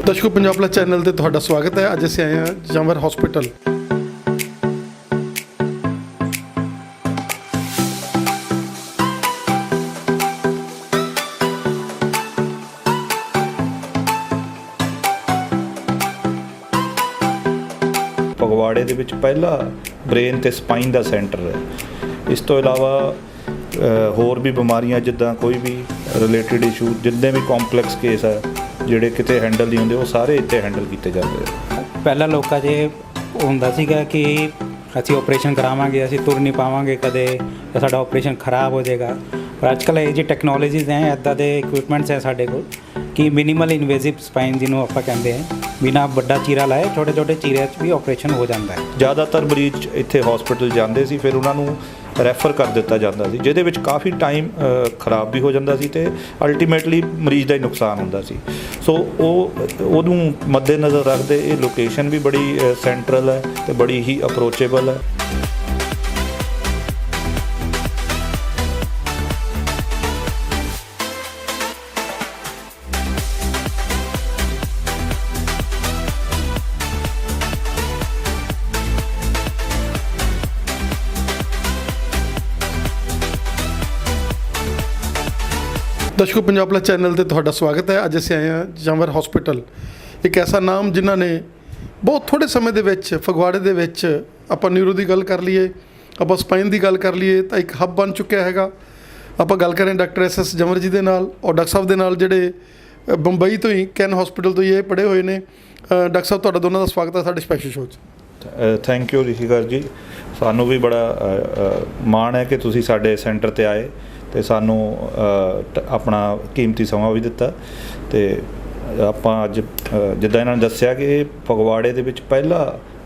ਦਰਸ਼ਕੋ Punjab plus channel ਤੇ ਤੁਹਾਡਾ ਸਵਾਗਤ ਹੈ। ਅੱਜ ਅਸੀਂ ਆਏ ਹਾਂ ਜਮਰ ਹਸਪੀਟਲ। ਫਗਵਾੜੇ ਦੇ ਵਿੱਚ ਪਹਿਲਾ ਬ੍ਰੇਨ ਤੇ ਸਪਾਈਨ ਦਾ ਸੈਂਟਰ ਹੈ। ਇਸ ਤੋਂ ਇਲਾਵਾ ਹੋਰ ਵੀ ਬਿਮਾਰੀਆਂ ਜਿੱਦਾਂ ਕੋਈ ਵੀ ਰਿਲੇਟਡ ਇਸ਼ੂ ਜਿੰਨੇ ਵੀ ਕੰਪਲੈਕਸ ਕੇਸ ਹੈ ਜਿਹੜੇ ਕਿਤੇ ਹੈਂਡਲ ਨਹੀਂ ਹੁੰਦੇ ਉਹ ਸਾਰੇ ਇੱਥੇ ਹੈਂਡਲ ਕੀਤੇ ਜਾਂਦੇ ਆ। ਪਹਿਲਾਂ ਲੋਕਾਂ 'ਚ ਹੁੰਦਾ ਸੀਗਾ ਕਿ ਅਸੀਂ ਆਪਰੇਸ਼ਨ ਕਰਾਵਾਂਗੇ, ਅਸੀਂ ਤੁਰ ਨਹੀਂ ਪਾਵਾਂਗੇ ਕਦੇ, ਤਾਂ ਸਾਡਾ ਆਪਰੇਸ਼ਨ ਖਰਾਬ ਹੋ ਜਾਏਗਾ। ਪਰ ਅੱਜ ਕੱਲ੍ਹ ਇਹ ਜੀ ਟੈਕਨੋਲੋਜੀਜ਼ ਹੈ, ਇੱਦਾਂ ਦੇ ਇਕਵਿਪਮੈਂਟਸ ਹੈ ਸਾਡੇ ਕੋਲ ਕਿ ਮਿਨੀਮਲ ਇਨਵੇਸਿਵ ਸਪਾਈਨ ਜਿਹਨੂੰ ਆਪਾਂ ਕਹਿੰਦੇ ਹਾਂ, ਬਿਨਾਂ ਵੱਡਾ ਚੀਰਾ ਲਾਏ ਛੋਟੇ ਛੋਟੇ ਚੀਰਿਆਂ 'ਚ ਵੀ ਆਪਰੇਸ਼ਨ ਹੋ ਜਾਂਦਾ ਹੈ। ਜ਼ਿਆਦਾਤਰ ਮਰੀਜ਼ ਇੱਥੇ ਹਸਪੀਟਲ ਜਾਂਦੇ ਸੀ, ਫਿਰ ਉਹਨਾਂ ਨੂੰ ਰੈਫਰ ਕਰ ਦਿੱਤਾ ਜਾਂਦਾ ਸੀ, ਜਿਹਦੇ ਵਿੱਚ ਕਾਫੀ ਟਾਈਮ ਖਰਾਬ ਵੀ ਹੋ ਜਾਂਦਾ ਸੀ ਅਤੇ ਅਲਟੀਮੇਟਲੀ ਮਰੀਜ਼ ਦਾ ਹੀ ਨੁਕਸਾਨ ਹੁੰਦਾ ਸੀ। ਸੋ ਉਹਨੂੰ ਮੱਦੇਨਜ਼ਰ ਰੱਖਦੇ ਇਹ ਲੋਕੇਸ਼ਨ ਵੀ ਬੜੀ ਸੈਂਟਰਲ ਹੈ ਅਤੇ ਬੜੀ ਹੀ ਅਪਰੋਚੇਬਲ ਹੈ। ਦਰਸ਼ਕੋ ਪੰਜਾਬ ਪਲਸ ਚੈਨਲ ਤੇ ਤੁਹਾਡਾ ਸਵਾਗਤ ਹੈ। ਅੱਜ ਅਸੀਂ ਆਏ ਹਾਂ ਜਮਰ ਹਸਪੀਟਲ, ਇੱਕ ਐਸਾ ਨਾਮ ਜਿਨ੍ਹਾਂ ਨੇ ਬਹੁਤ ਥੋੜ੍ਹੇ ਸਮੇਂ ਦੇ ਵਿੱਚ ਫਗਵਾੜੇ ਦੇ ਵਿੱਚ ਆਪਾਂ ਨਿਊਰੋ ਦੀ ਗੱਲ ਕਰ ਲਈਏ, ਆਪਾਂ ਸਪਾਈਨ ਦੀ ਗੱਲ ਕਰ ਲਈਏ ਤਾਂ ਇੱਕ ਹੱਬ ਬਣ ਚੁੱਕਿਆ ਹੈਗਾ। ਆਪਾਂ ਗੱਲ ਕरें ਡਾਕਟਰ SS ਜਮਰ ਜੀ ਦੇ ਨਾਲ ਔਰ ਡਾਕਟਰ ਸਾਹਿਬ ਦੇ ਨਾਲ ਜਿਹੜੇ ਬੰਬਈ ਤੋਂ ਹੀ ਕੈਨ ਹਸਪੀਟਲ ਤੋਂ ਹੀ ਇਹ ਪੜ੍ਹੇ ਹੋਏ ਨੇ। ਡਾਕਟਰ ਸਾਹਿਬ ਤੁਹਾਡਾ ਦੋਨਾਂ ਦਾ ਸਵਾਗਤ ਹੈ ਸਾਡੇ ਸਪੈਸ਼ਲ ਸ਼ੋਅ 'ਚ। ਥੈਂਕ ਯੂ ਰਿਸ਼ੀਕਰ ਜੀ, ਸਾਨੂੰ ਵੀ ਬੜਾ ਮਾਣ ਹੈ ਕਿ ਤੁਸੀਂ ਸਾਡੇ ਸੈਂਟਰ 'ਤੇ ਆਏ ਅਤੇ ਸਾਨੂੰ ਆਪਣਾ ਕੀਮਤੀ ਸਮਾਂ ਵੀ ਦਿੱਤਾ। ਅਤੇ ਆਪਾਂ ਅੱਜ ਜਿੱਦਾਂ ਇਹਨਾਂ ਨੇ ਦੱਸਿਆ ਕਿ ਇਹ ਫਗਵਾੜੇ ਦੇ ਵਿੱਚ ਪਹਿਲਾ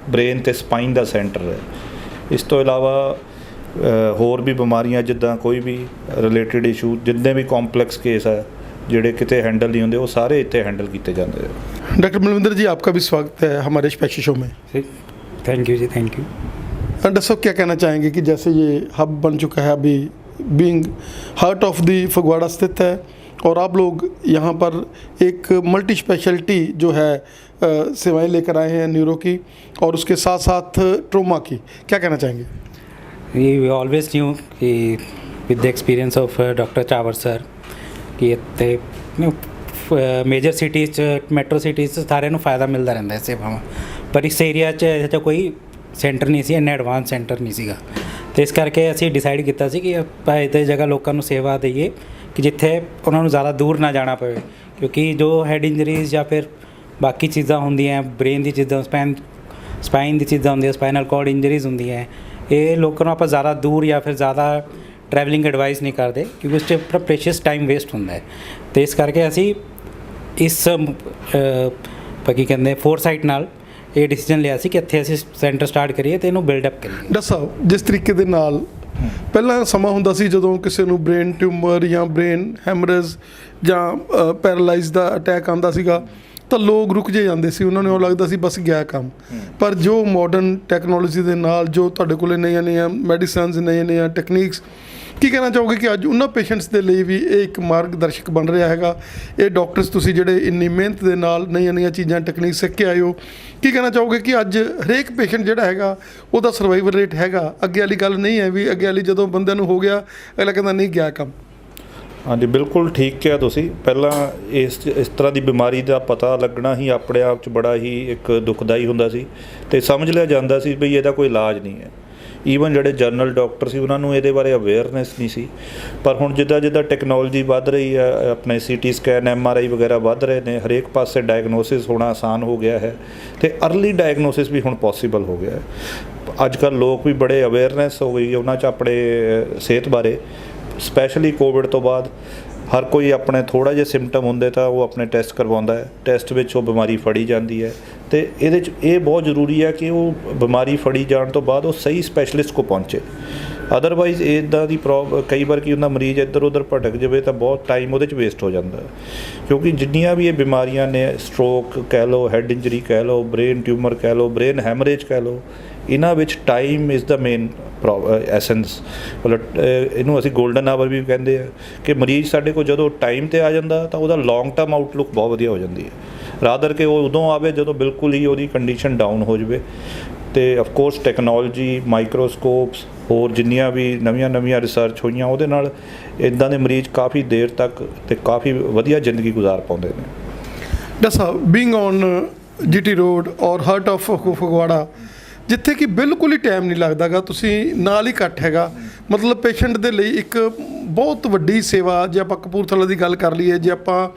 ਬ੍ਰੇਨ ਅਤੇ ਸਪਾਈਨ ਦਾ ਸੈਂਟਰ ਹੈ। ਇਸ ਤੋਂ ਇਲਾਵਾ ਹੋਰ ਵੀ ਬਿਮਾਰੀਆਂ ਜਿੱਦਾਂ ਕੋਈ ਵੀ ਰਿਲੇਟਡ ਇਸ਼ੂ ਜਿੰਨੇ ਵੀ ਕੰਪਲੈਕਸ ਕੇਸ ਹੈ ਜਿਹੜੇ ਕਿਤੇ ਹੈਂਡਲ नहीं ਹੁੰਦੇ ਉਹ ਸਾਰੇ ਇੱਥੇ ਹੈਂਡਲ ਕੀਤੇ ਜਾਂਦੇ ਆ। डॉक्टर बलविंदर जी, आपका भी स्वागत है हमारे स्पेशल शो में। Thank you ji, thank you. Doctor साहब क्या कहना चाहेंगे कि जैसे ये हब बन चुका है, अभी being heart of the Phagwara स्थित है और आप लोग यहाँ पर एक मल्टी स्पेशलिटी जो है सेवाएं लेकर आए हैं न्यूरो की और उसके साथ साथ ट्रोमा की, क्या कहना चाहेंगे? We always knew कि with the experience of Dr. Chawar sir ਕਿ ਇੱਥੇ ਮੇਜਰ ਸਿਟੀਜ਼ 'ਚ ਮੈਟਰੋ ਸਿਟੀਜ਼ 'ਚ ਸਾਰਿਆਂ ਨੂੰ ਫਾਇਦਾ ਮਿਲਦਾ ਰਹਿੰਦਾ ਹੈ ਸੇਵਾਵਾਂ, ਪਰ ਇਸ ਏਰੀਆ 'ਚ ਇਹੋ ਜਿਹਾ ਕੋਈ ਸੈਂਟਰ ਨਹੀਂ ਸੀ, ਇੰਨਾ ਐਡਵਾਂਸ ਸੈਂਟਰ ਨਹੀਂ ਸੀਗਾ। ਅਤੇ ਇਸ ਕਰਕੇ ਅਸੀਂ ਡਿਸਾਈਡ ਕੀਤਾ ਸੀ ਕਿ ਆਪਾਂ ਇੱਦਾਂ ਜਗ੍ਹਾ ਲੋਕਾਂ ਨੂੰ ਸੇਵਾ ਦੇਈਏ ਕਿ ਜਿੱਥੇ ਉਹਨਾਂ ਨੂੰ ਜ਼ਿਆਦਾ ਦੂਰ ਨਾ ਜਾਣਾ ਪਵੇ, ਕਿਉਂਕਿ ਜੋ ਹੈਡ ਇੰਜਰੀਜ਼ ਜਾਂ ਫਿਰ ਬਾਕੀ ਚੀਜ਼ਾਂ ਹੁੰਦੀਆਂ, ਬ੍ਰੇਨ ਦੀ ਚੀਜ਼ਾਂ, ਸਪਾਈਨ ਦੀ ਚੀਜ਼ਾਂ ਹੁੰਦੀਆਂ, ਸਪਾਈਨਲ ਕੋਰਡ ਇੰਜਰੀਜ਼ ਹੁੰਦੀਆਂ, ਇਹ ਲੋਕਾਂ ਨੂੰ ਆਪਾਂ ਜ਼ਿਆਦਾ ਦੂਰ ਜਾਂ ਫਿਰ ਜ਼ਿਆਦਾ ਟਰੈਵਲਿੰਗ ਐਡਵਾਈਸ ਨਹੀਂ ਕਰਦੇ ਕਿਉਂਕਿ ਉਸ 'ਚ ਆਪਣਾ ਪ੍ਰੈਸ਼ੀਅਸ ਟਾਈਮ ਵੇਸਟ ਹੁੰਦਾ ਹੈ। ਅਤੇ ਇਸ ਕਰਕੇ ਅਸੀਂ ਇਸ ਕੀ ਕਹਿੰਦੇ ਫੋਰਸਾਈਟ ਨਾਲ ਇਹ ਡਿਸੀਜਨ ਲਿਆ ਸੀ ਕਿ ਇੱਥੇ ਅਸੀਂ ਸੈਂਟਰ ਸਟਾਰਟ ਕਰੀਏ ਅਤੇ ਇਹਨੂੰ ਬਿਲਡਅਪ ਕਰੀਏ। ਡਾਕਟਰ ਸਾਹਿਬ, ਜਿਸ ਤਰੀਕੇ ਦੇ ਨਾਲ ਪਹਿਲਾਂ ਸਮਾਂ ਹੁੰਦਾ ਸੀ ਜਦੋਂ ਕਿਸੇ ਨੂੰ ਬ੍ਰੇਨ ਟਿਊਮਰ ਜਾਂ ਬ੍ਰੇਨ ਹੈਮਰੇਜ ਜਾਂ ਪੈਰਾਲਾਈਜ਼ ਦਾ ਅਟੈਕ ਆਉਂਦਾ ਸੀਗਾ ਤਾਂ ਲੋਕ ਰੁਕ ਜੇ ਜਾਂਦੇ ਸੀ, ਉਹਨਾਂ ਨੂੰ ਲੱਗਦਾ ਸੀ ਬਸ ਗਿਆ ਕੰਮ। ਪਰ ਜੋ ਮਾਡਰਨ ਟੈਕਨੋਲੋਜੀ ਦੇ ਨਾਲ ਜੋ ਤੁਹਾਡੇ ਕੋਲ ਨਈਆਂ ਮੈਡੀਸਨਸ, ਨਈਆਂ ਟੈਕਨੀਕਸ, ਕੀ ਕਹਿਣਾ ਚਾਹੋਗੇ ਕਿ ਅੱਜ ਉਹਨਾਂ ਪੇਸ਼ੈਂਟਸ ਦੇ ਲਈ ਵੀ ਇਹ ਇੱਕ ਮਾਰਗਦਰਸ਼ਕ ਬਣ ਰਿਹਾ ਹੈਗਾ? ਇਹ ਡਾਕਟਰਸ ਤੁਸੀਂ ਜਿਹੜੇ ਇੰਨੀ ਮਿਹਨਤ ਦੇ ਨਾਲ ਨਈਆਂ ਚੀਜ਼ਾਂ ਟੈਕਨੀਕ ਸਿੱਖ ਕੇ ਆਏ ਹੋ, ਕੀ ਕਹਿਣਾ ਚਾਹੋਗੇ ਕਿ ਅੱਜ ਹਰੇਕ ਪੇਸ਼ੈਂਟ ਜਿਹੜਾ ਹੈਗਾ ਉਹਦਾ ਸਰਵਾਈਵਲ ਰੇਟ ਹੈਗਾ? ਅੱਗੇ ਵਾਲੀ ਗੱਲ ਨਹੀਂ ਹੈ ਵੀ ਅੱਗੇ ਵਾਲੀ ਜਦੋਂ ਬੰਦਿਆਂ ਨੂੰ ਹੋ ਗਿਆ ਅਗਲਾ ਕਹਿੰਦਾ ਨਹੀਂ ਗਿਆ ਕੰਮ। ਹਾਂਜੀ, ਬਿਲਕੁਲ ਠੀਕ ਕਿਹਾ ਤੁਸੀਂ। ਪਹਿਲਾਂ ਇਸ ਤਰ੍ਹਾਂ ਦੀ ਬਿਮਾਰੀ ਦਾ ਪਤਾ ਲੱਗਣਾ ਹੀ ਆਪਣੇ ਆਪ 'ਚ ਬੜਾ ਹੀ ਇੱਕ ਦੁਖਦਾਈ ਹੁੰਦਾ ਸੀ ਅਤੇ ਸਮਝ ਲਿਆ ਜਾਂਦਾ ਸੀ ਵੀ ਇਹਦਾ ਕੋਈ ਇਲਾਜ ਨਹੀਂ ਹੈ। ਈਵਨ ਜਿਹੜੇ ਜਨਰਲ ਡਾਕਟਰ ਸੀ ਉਹਨਾਂ ਨੂੰ ਇਹਦੇ ਬਾਰੇ ਅਵੇਅਰਨੈਸ ਨਹੀਂ ਸੀ। ਪਰ ਹੁਣ ਜਿੱਦਾਂ ਟੈਕਨੋਲੋਜੀ ਵੱਧ ਰਹੀ ਹੈ, ਆਪਣੇ CT ਸਕੈਨ, MRI ਵਗੈਰਾ ਵੱਧ ਰਹੇ ਨੇ, ਹਰੇਕ ਪਾਸੇ ਡਾਇਗਨੋਸਿਸ ਹੋਣਾ ਆਸਾਨ ਹੋ ਗਿਆ ਹੈ ਅਤੇ ਅਰਲੀ ਡਾਇਗਨੋਸਿਸ ਵੀ ਹੁਣ ਪੋਸੀਬਲ ਹੋ ਗਿਆ ਹੈ। ਅੱਜ ਕੱਲ੍ਹ ਲੋਕ ਵੀ ਬੜੇ ਅਵੇਅਰਨੈਸ ਹੋ ਗਈ ਉਹਨਾਂ 'ਚ ਆਪਣੇ ਸਿਹਤ ਬਾਰੇ। ਸਪੈਸ਼ਲੀ ਕੋਵਿਡ ਤੋਂ ਬਾਅਦ ਹਰ ਕੋਈ ਆਪਣੇ ਥੋੜ੍ਹਾ ਜਿਹਾ ਸਿੰਪਟਮ ਹੁੰਦੇ ਤਾਂ ਉਹ ਆਪਣੇ ਟੈਸਟ ਕਰਵਾਉਂਦਾ ਹੈ, ਟੈਸਟ ਵਿੱਚ ਉਹ ਬਿਮਾਰੀ ਫੜੀ ਜਾਂਦੀ ਹੈ ਅਤੇ ਇਹਦੇ 'ਚ ਇਹ ਬਹੁਤ ਜ਼ਰੂਰੀ ਹੈ ਕਿ ਉਹ ਬਿਮਾਰੀ ਫੜੀ ਜਾਣ ਤੋਂ ਬਾਅਦ ਉਹ ਸਹੀ ਸਪੈਸ਼ਲਿਸਟ ਕੋਲ ਪਹੁੰਚੇ। ਅਦਰਵਾਈਜ਼ ਇੱਦਾਂ ਦੀ ਕਈ ਵਾਰ ਕੀ ਹੁੰਦਾ, ਮਰੀਜ਼ ਇੱਧਰ ਉੱਧਰ ਭਟਕ ਜਾਵੇ ਤਾਂ ਬਹੁਤ ਟਾਈਮ ਉਹਦੇ 'ਚ ਵੇਸਟ ਹੋ ਜਾਂਦਾ। ਕਿਉਂਕਿ ਜਿੰਨੀਆਂ ਵੀ ਇਹ ਬਿਮਾਰੀਆਂ ਨੇ, ਸਟ੍ਰੋਕ ਕਹਿ ਲਓ, ਹੈਡ ਇੰਜਰੀ ਕਹਿ ਲਓ, ਬ੍ਰੇਨ ਟਿਊਮਰ ਕਹਿ ਲਓ, ਬ੍ਰੇਨ ਹੈਮਰੇਜ ਕਹਿ ਲਓ, ਇਹਨਾਂ ਵਿੱਚ time is the main essence. ਮਤਲਬ ਇਹਨੂੰ ਅਸੀਂ ਗੋਲਡਨ ਆਵਰ ਵੀ ਕਹਿੰਦੇ ਆ ਕਿ ਮਰੀਜ਼ ਸਾਡੇ ਕੋਲ ਜਦੋਂ ਟਾਈਮ 'ਤੇ ਆ ਜਾਂਦਾ ਤਾਂ ਉਹਦਾ ਲੌਂਗ ਟਰਮ ਆਊਟਲੁੱਕ ਬਹੁਤ ਵਧੀਆ ਹੋ ਜਾਂਦੀ ਹੈ। ਰਾਦਰ ਕਿ ਉਹ ਉਦੋਂ ਆਵੇ ਜਦੋਂ ਬਿਲਕੁਲ ਹੀ ਉਹਦੀ ਕੰਡੀਸ਼ਨ ਡਾਊਨ ਹੋ ਜਾਵੇ। ਤੇ ਆਫ ਕੋਰਸ ਟੈਕਨੋਲੋਜੀ, ਮਾਈਕਰੋਸਕੋਪਸ, ਹੋਰ ਜਿੰਨੀਆਂ ਵੀ ਨਵੀਆਂ ਰਿਸਰਚ ਹੋਈਆਂ ਉਹਦੇ ਨਾਲ ਇੱਦਾਂ ਦੇ ਮਰੀਜ਼ ਕਾਫੀ ਦੇਰ ਤੱਕ ਤੇ ਕਾਫੀ ਵਧੀਆ ਜ਼ਿੰਦਗੀ ਗੁਜ਼ਾਰ ਪਾਉਂਦੇ ਨੇ। Doctor Sahib, being on GT road ਔਰ ਹਾਰਟ ਆਫ ਫਗਵਾੜਾ, ਜਿੱਥੇ ਕਿ ਬਿਲਕੁਲ ਹੀ ਟਾਈਮ ਨਹੀਂ ਲੱਗਦਾਗਾ, ਤੁਸੀਂ ਨਾਲ ਹੀ ਇਕੱਠ ਹੈਗਾ, ਮਤਲਬ ਪੇਸ਼ੈਂਟ ਦੇ ਲਈ ਇੱਕ ਬਹੁਤ ਵੱਡੀ ਸੇਵਾ। ਜੇ ਆਪਾਂ ਕਪੂਰਥਲਾ ਦੀ ਗੱਲ ਕਰ ਲਈਏ, ਜੇ ਆਪਾਂ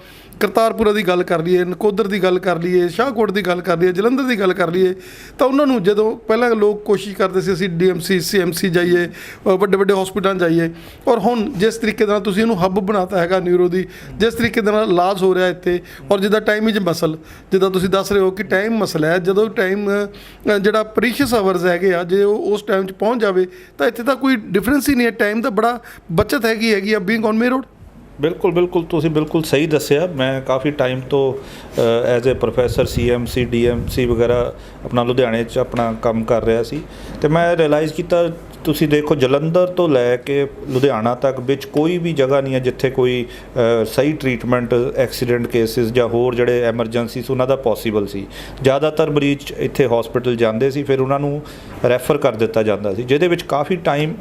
ਕਰਤਾਰਪੁਰਾ ਦੀ ਗੱਲ ਕਰ ਲਈਏ, ਨਕੋਦਰ ਦੀ ਗੱਲ ਕਰ ਲਈਏ, ਸ਼ਾਹਕੋਟ ਦੀ ਗੱਲ ਕਰ ਲਈਏ, ਜਲੰਧਰ ਦੀ ਗੱਲ ਕਰ ਲਈਏ, ਤਾਂ ਉਹਨਾਂ ਨੂੰ ਜਦੋਂ ਪਹਿਲਾਂ ਲੋਕ ਕੋਸ਼ਿਸ਼ ਕਰਦੇ ਸੀ ਅਸੀਂ DMC CMC ਜਾਈਏ, ਵੱਡੇ ਵੱਡੇ ਹਸਪੀਟਲਾਂ ਜਾਈਏ, ਔਰ ਹੁਣ ਜਿਸ ਤਰੀਕੇ ਨਾਲ ਤੁਸੀਂ ਇਹਨੂੰ ਹੱਬ ਬਣਾਤਾ ਹੈਗਾ ਨਿਊਰੋ ਦੀ, ਜਿਸ ਤਰੀਕੇ ਦੇ ਨਾਲ ਇਲਾਜ ਹੋ ਰਿਹਾ ਇੱਥੇ, ਔਰ ਜਿੱਦਾਂ ਟਾਈਮ ਇਜ਼ ਮਸਲ, ਜਿੱਦਾਂ ਤੁਸੀਂ ਦੱਸ ਰਹੇ ਹੋ ਕਿ ਟਾਈਮ ਮਸਲਾ ਹੈ, ਜਦੋਂ ਟਾਈਮ ਜਿਹੜਾ ਪ੍ਰੀਸ਼ੀਅਸ ਆਵਰਸ ਹੈਗੇ ਆ, ਜੇ ਉਹ ਉਸ ਟਾਈਮ 'ਚ ਪਹੁੰਚ ਜਾਵੇ ਤਾਂ ਇੱਥੇ ਤਾਂ ਕੋਈ ਡਿਫਰੈਂਸ ਹੀ ਨਹੀਂ ਹੈ, ਟਾਈਮ ਦਾ ਬੜਾ ਬੱਚਤ ਹੈਗੀ ਆ ਬੀਇੰਗ ਔਨ ਮੇਨ ਰੋਡ। ਬਿਲਕੁਲ ਤੁਸੀਂ ਬਿਲਕੁਲ ਸਹੀ ਦੱਸਿਆ। ਮੈਂ ਕਾਫੀ ਟਾਈਮ ਤੋਂ as a professor CMC DMC ਵਗੈਰਾ ਆਪਣਾ ਲੁਧਿਆਣੇ 'ਚ ਆਪਣਾ ਕੰਮ ਕਰ ਰਿਹਾ ਸੀ, ਅਤੇ ਮੈਂ ਰਿਅਲਾਈਜ਼ ਕੀਤਾ, ਤੁਸੀਂ ਦੇਖੋ ਜਲੰਧਰ ਤੋਂ ਲੈ ਕੇ ਲੁਧਿਆਣਾ ਤੱਕ ਵਿੱਚ ਕੋਈ ਵੀ ਜਗ੍ਹਾ ਨਹੀਂ ਹੈ ਜਿੱਥੇ ਕੋਈ ਸਹੀ ਟਰੀਟਮੈਂਟ ਐਕਸੀਡੈਂਟ ਕੇਸਿਸ ਜਾਂ ਹੋਰ ਜਿਹੜੇ ਐਮਰਜੈਂਸੀਸ ਉਹਨਾਂ ਦਾ ਪੋਸੀਬਲ ਸੀ। ਜ਼ਿਆਦਾਤਰ ਮਰੀਜ਼ ਇੱਥੇ ਹਸਪੀਟਲ ਜਾਂਦੇ ਸੀ, ਫਿਰ ਉਹਨਾਂ ਨੂੰ ਰੈਫਰ ਕਰ ਦਿੱਤਾ ਜਾਂਦਾ ਸੀ, ਜਿਹਦੇ ਵਿੱਚ ਕਾਫੀ ਟਾਈਮ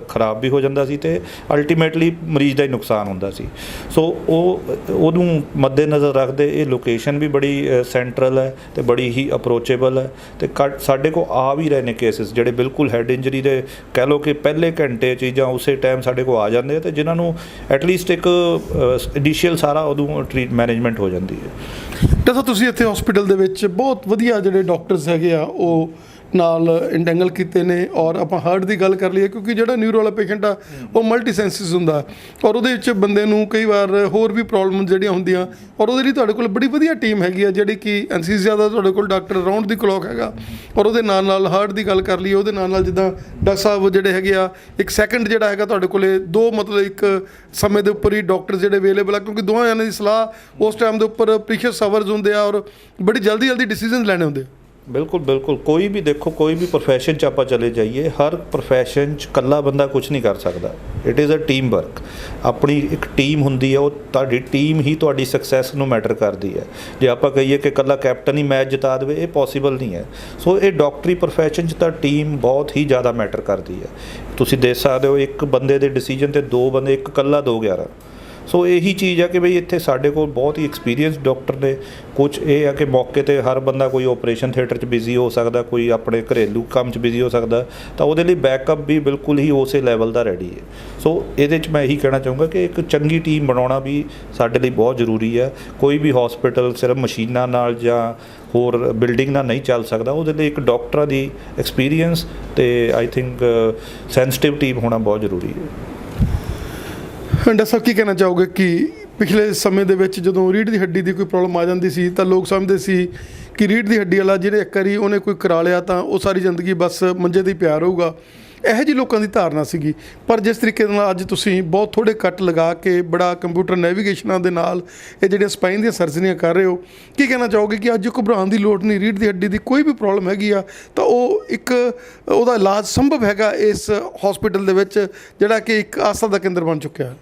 ਖਰਾਬ ਵੀ ਹੋ ਜਾਂਦਾ ਸੀ ਅਤੇ ਅਲਟੀਮੇਟਲੀ ਮਰੀਜ਼ ਦਾ ਹੀ ਨੁਕਸਾਨ ਹੁੰਦਾ ਸੀ। ਸੋ ਉਹਨੂੰ ਮੱਦੇਨਜ਼ਰ ਰੱਖਦੇ ਇਹ ਲੋਕੇਸ਼ਨ ਵੀ ਬੜੀ ਸੈਂਟਰਲ ਹੈ ਅਤੇ ਬੜੀ ਹੀ ਅਪਰੋਚੇਬਲ ਹੈ, ਅਤੇ ਸਾਡੇ ਕੋਲ ਆ ਵੀ ਰਹੇ ਨੇ ਕੇਸਿਸ ਜਿਹੜੇ ਬਿਲਕੁਲ ਹੈਡ ਇੰਜਰੀ ਦੇ ਕਹਿ ਲਓ ਕਿ ਪਹਿਲੇ ਘੰਟੇ 'ਚ ਜਾਂ ਉਸੇ ਟਾਈਮ ਸਾਡੇ ਕੋਲ ਆ ਜਾਂਦੇ ਆ, ਅਤੇ ਜਿਨ੍ਹਾਂ ਨੂੰ ਐਟਲੀਸਟ ਇੱਕ ਇਨੀਸ਼ੀਅਲ ਸਾਰਾ ਉਦੋਂ ਟਰੀਟ ਮੈਨੇਜਮੈਂਟ ਹੋ ਜਾਂਦੀ ਹੈ। ਡਾਕਟਰ ਸਾਹਿਬ, ਤੁਸੀਂ ਇੱਥੇ ਹਸਪੀਟਲ ਦੇ ਵਿੱਚ ਬਹੁਤ ਵਧੀਆ ਜਿਹੜੇ ਡਾਕਟਰਸ ਹੈਗੇ ਆ ਉਹ ਨਾਲ ਇੰਟੈਂਗਲ ਕੀਤੇ ਨੇ, ਔਰ ਆਪਾਂ ਹਾਰਟ ਦੀ ਗੱਲ ਕਰ ਲਈਏ, ਕਿਉਂਕਿ ਜਿਹੜਾ ਨਿਊਰੋ ਵਾਲਾ ਪੇਸ਼ੈਂਟ ਆ ਉਹ ਮਲਟੀ ਸੈਂਸਿਸ ਹੁੰਦਾ, ਔਰ ਉਹਦੇ ਵਿੱਚ ਬੰਦੇ ਨੂੰ ਕਈ ਵਾਰ ਹੋਰ ਵੀ ਪ੍ਰੋਬਲਮ ਜਿਹੜੀਆਂ ਹੁੰਦੀਆਂ, ਔਰ ਉਹਦੇ ਲਈ ਤੁਹਾਡੇ ਕੋਲ ਬੜੀ ਵਧੀਆ ਟੀਮ ਹੈਗੀ ਆ, ਜਿਹੜੀ ਕਿ ਐਨਸੀਸੀਆ ਦਾ ਤੁਹਾਡੇ ਕੋਲ ਡਾਕਟਰ ਰਾਊਂਡ ਦੀ ਕਲੌਕ ਹੈਗਾ, ਔਰ ਉਹਦੇ ਨਾਲ ਹਾਰਟ ਦੀ ਗੱਲ ਕਰ ਲਈਏ, ਉਹਦੇ ਨਾਲ ਜਿੱਦਾਂ ਡਾਕਟਰ ਸਾਹਿਬ ਜਿਹੜੇ ਹੈਗੇ ਆ, ਇੱਕ ਸੈਕਿੰਡ ਜਿਹੜਾ ਹੈਗਾ ਤੁਹਾਡੇ ਕੋਲ ਦੋ, ਮਤਲਬ ਇੱਕ ਸਮੇਂ ਦੇ ਉੱਪਰ ਹੀ ਡਾਕਟਰ ਜਿਹੜੇ ਅਵੇਲੇਬਲ ਆ, ਕਿਉਂਕਿ ਦੋਵਾਂ ਜਣਿਆਂ ਦੀ ਸਲਾਹ ਉਸ ਟਾਈਮ ਦੇ ਉੱਪਰ ਪ੍ਰੀਸ਼ੀਅਸ ਆਵਰਸ ਹੁੰਦੇ ਆ, ਔਰ ਬੜੀ ਜਲਦੀ ਡਿਸੀਜਨ ਲੈਣੇ ਹੁੰਦੇ ਆ। ਬਿਲਕੁਲ ਕੋਈ ਵੀ ਦੇਖੋ, ਕੋਈ ਵੀ ਪ੍ਰੋਫੈਸ਼ਨ 'ਚ ਆਪਾਂ ਚਲੇ ਜਾਈਏ, ਹਰ ਪ੍ਰੋਫੈਸ਼ਨ 'ਚ ਇਕੱਲਾ ਬੰਦਾ ਕੁਝ ਨਹੀਂ ਕਰ ਸਕਦਾ। It is a team work. ਆਪਣੀ ਇੱਕ ਟੀਮ ਹੁੰਦੀ ਹੈ, ਉਹ ਤੁਹਾਡੀ ਟੀਮ ਹੀ ਤੁਹਾਡੀ ਸਕਸੈਸ ਨੂੰ ਮੈਟਰ ਕਰਦੀ ਹੈ। ਜੇ ਆਪਾਂ ਕਹੀਏ ਕਿ ਇਕੱਲਾ ਕੈਪਟਨ ਹੀ ਮੈਚ ਜਿਤਾ ਦੇਵੇ, ਇਹ ਪੋਸੀਬਲ ਨਹੀਂ ਹੈ। ਸੋ ਇਹ ਡਾਕਟਰੀ ਪ੍ਰੋਫੈਸ਼ਨ 'ਚ ਤਾਂ ਟੀਮ ਬਹੁਤ ਹੀ ਜ਼ਿਆਦਾ ਮੈਟਰ ਕਰਦੀ ਹੈ। ਤੁਸੀਂ ਦੇਖ ਸਕਦੇ ਹੋ ਇੱਕ ਬੰਦੇ ਦੇ ਡਿਸੀਜਨ 'ਤੇ ਦੋ ਬੰਦੇ, ਇੱਕ ਇਕੱਲਾ 2-11। ਸੋ ਇਹੀ ਚੀਜ਼ ਆ ਕਿ ਬਈ ਇੱਥੇ ਸਾਡੇ ਕੋਲ ਬਹੁਤ ਹੀ ਐਕਸਪੀਰੀਅੰਸ ਡਾਕਟਰ ਨੇ। ਕੁਝ ਇਹ ਆ ਕਿ ਮੌਕੇ 'ਤੇ ਹਰ ਬੰਦਾ ਕੋਈ ਆਪਰੇਸ਼ਨ ਥੀਏਟਰ 'ਚ ਬਿਜ਼ੀ ਹੋ ਸਕਦਾ, ਕੋਈ ਆਪਣੇ ਘਰੇਲੂ ਕੰਮ 'ਚ ਬਿਜ਼ੀ ਹੋ ਸਕਦਾ, ਤਾਂ ਉਹਦੇ ਲਈ ਬੈਕਅਪ ਵੀ ਬਿਲਕੁਲ ਹੀ ਉਸੇ ਲੈਵਲ ਦਾ ਰੈਡੀ ਹੈ। ਸੋ ਇਹਦੇ 'ਚ ਮੈਂ ਇਹੀ ਕਹਿਣਾ ਚਾਹੂੰਗਾ ਕਿ ਇੱਕ ਚੰਗੀ ਟੀਮ ਬਣਾਉਣਾ ਵੀ ਸਾਡੇ ਲਈ ਬਹੁਤ ਜ਼ਰੂਰੀ ਹੈ। ਕੋਈ ਵੀ ਹਸਪੀਟਲ ਸਿਰਫ ਮਸ਼ੀਨਾਂ ਨਾਲ ਜਾਂ ਹੋਰ ਬਿਲਡਿੰਗ ਨਾਲ ਨਹੀਂ ਚੱਲ ਸਕਦਾ। ਉਹਦੇ ਲਈ ਇੱਕ ਡਾਕਟਰਾਂ ਦੀ ਐਕਸਪੀਰੀਅੰਸ ਅਤੇ ਆਈ ਥਿੰਕ ਸੈਂਸਿਟਿਵ ਟੀਮ ਹੋਣਾ ਬਹੁਤ ਜ਼ਰੂਰੀ ਹੈ। ਡਾਕਟਰ ਸਾਹਿਬ, ਕੀ ਕਹਿਣਾ ਚਾਹੋਗੇ ਕਿ ਪਿਛਲੇ ਸਮੇਂ ਦੇ ਵਿੱਚ ਜਦੋਂ ਰੀੜ੍ਹ ਦੀ ਹੱਡੀ ਦੀ ਕੋਈ ਪ੍ਰੋਬਲਮ ਆ ਜਾਂਦੀ ਸੀ ਤਾਂ ਲੋਕ ਸਮਝਦੇ ਸੀ ਕਿ ਰੀੜ੍ਹ ਦੀ ਹੱਡੀ ਵਾਲਾ ਜਿਹੜੇ ਇੱਕ ਵਾਰੀ ਉਹਨੇ ਕੋਈ ਕਰਾ ਲਿਆ ਤਾਂ ਉਹ ਸਾਰੀ ਜ਼ਿੰਦਗੀ ਬਸ ਮੰਜੇ 'ਤੇ ਹੀ ਪਿਆ ਰਹੂਗਾ, ਇਹੋ ਜਿਹੀ ਲੋਕਾਂ ਦੀ ਧਾਰਨਾ ਸੀਗੀ। ਪਰ ਜਿਸ ਤਰੀਕੇ ਦੇ ਨਾਲ ਅੱਜ ਤੁਸੀਂ ਬਹੁਤ ਥੋੜ੍ਹੇ ਕੱਟ ਲਗਾ ਕੇ ਬੜਾ ਕੰਪਿਊਟਰ ਨੈਵੀਗੇਸ਼ਨਾਂ ਦੇ ਨਾਲ ਇਹ ਜਿਹੜੀਆਂ ਸਪਾਈਨ ਦੀਆਂ ਸਰਜਰੀਆਂ ਕਰ ਰਹੇ ਹੋ, ਕੀ ਕਹਿਣਾ ਚਾਹੋਗੇ ਕਿ ਅੱਜ ਘਬਰਾਉਣ ਦੀ ਲੋੜ ਨਹੀਂ? ਰੀੜ੍ਹ ਦੀ ਹੱਡੀ ਦੀ ਕੋਈ ਵੀ ਪ੍ਰੋਬਲਮ ਹੈਗੀ ਆ ਤਾਂ ਉਹ ਇੱਕ ਉਹਦਾ ਇਲਾਜ ਸੰਭਵ ਹੈਗਾ ਇਸ ਹਸਪੀਟਲ ਦੇ ਵਿੱਚ, ਜਿਹੜਾ ਕਿ ਇੱਕ ਆਸਥਾ ਦਾ ਕੇਂਦਰ ਬਣ ਚੁੱਕਿਆ।